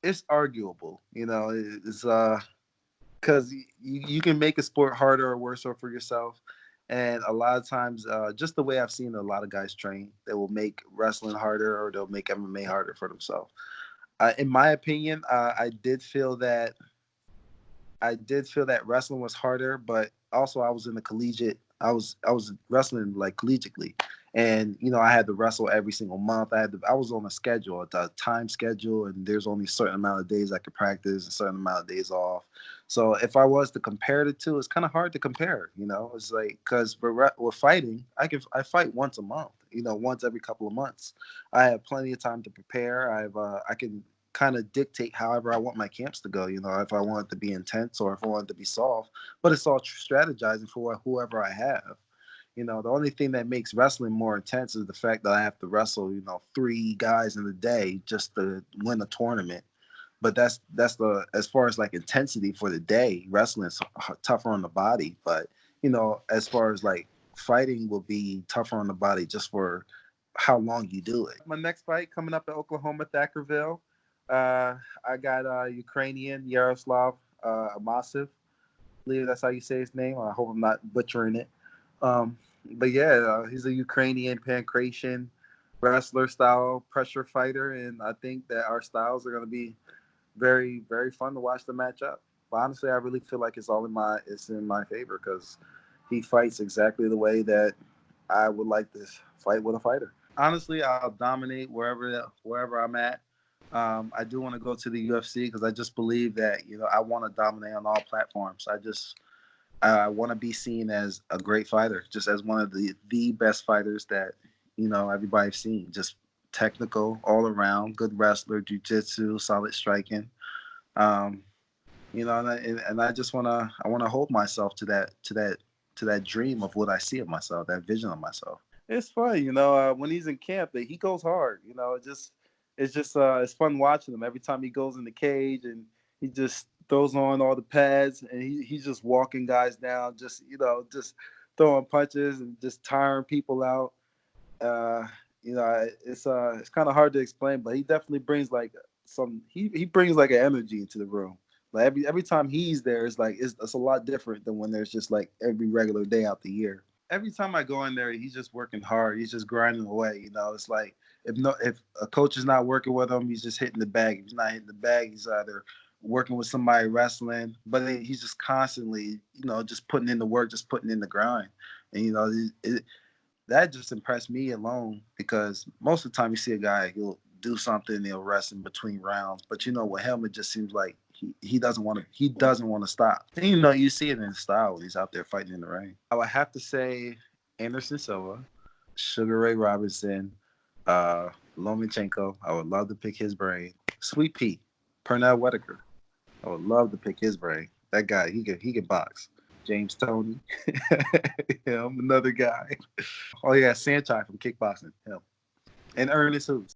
it's arguable. It's because you can make a sport harder or worse for yourself. And a lot of times, just the way I've seen a lot of guys train, they will make wrestling harder or they'll make MMA harder for themselves. In my opinion, I did feel that wrestling was harder, but also I was in the collegiate. I was wrestling like collegiately, and I had to wrestle every single month. I was on a schedule, a time schedule, and there's only a certain amount of days I could practice, a certain amount of days off. So if I was to compare the two, it's kind of hard to compare. It's like because with fighting, I fight once a month. Once every couple of months. I have plenty of time to prepare. I can kind of dictate however I want my camps to go. If I want it to be intense or if I want it to be soft. But it's all strategizing for whoever I have. The only thing that makes wrestling more intense is the fact that I have to wrestle, three guys in a day just to win a tournament. But that's the as far as like intensity for the day, wrestling's tougher on the body. But as far as like fighting will be tougher on the body just for how long you do it. My next fight coming up in Oklahoma, Thackerville. I got Ukrainian Yaroslav Amasiv. I believe that's how you say his name. I hope I'm not butchering it. But yeah, he's a Ukrainian pancration wrestler style pressure fighter, and I think that our styles are going to be very, very fun to watch the match up. But honestly, I really feel like it's in my favor because he fights exactly the way that I would like to fight with a fighter. Honestly, I'll dominate wherever I'm at. I do want to go to the UFC because I just believe that I want to dominate on all platforms. I want to be seen as a great fighter, just as one of the best fighters that everybody's seen. Just technical, all around, good wrestler, jujitsu, solid striking. Um, and I just I want to hold myself to that dream of what I see of myself, that vision of myself. It's fun, when he's in camp, that he goes hard. It's fun watching him every time he goes in the cage and he just throws on all the pads and he's just walking guys down, just throwing punches and just tiring people out. Uh, it's kind of hard to explain, but he definitely brings like he brings like an energy into the room. Like every time he's there, it's a lot different than when there's just like every regular day out the year. Every time I go in there, he's just working hard. He's just grinding away. It's like if a coach is not working with him, he's just hitting the bag. If he's not hitting the bag, he's either working with somebody wrestling, but he's just constantly, just putting in the work, just putting in the grind. And that just impressed me alone because most of the time you see a guy, he'll do something, he'll rest in between rounds. But with him, it just seems like he doesn't want to stop. And you see it in his style when he's out there fighting in the ring. I would have to say Anderson Silva, Sugar Ray Robinson, Lomachenko. I would love to pick his brain. Sweet Pea, Pernell Whitaker. I would love to pick his brain. That guy, he could box. James Tony, him, another guy. Oh yeah, Sanchai from kickboxing, him, and Ernest Hoops.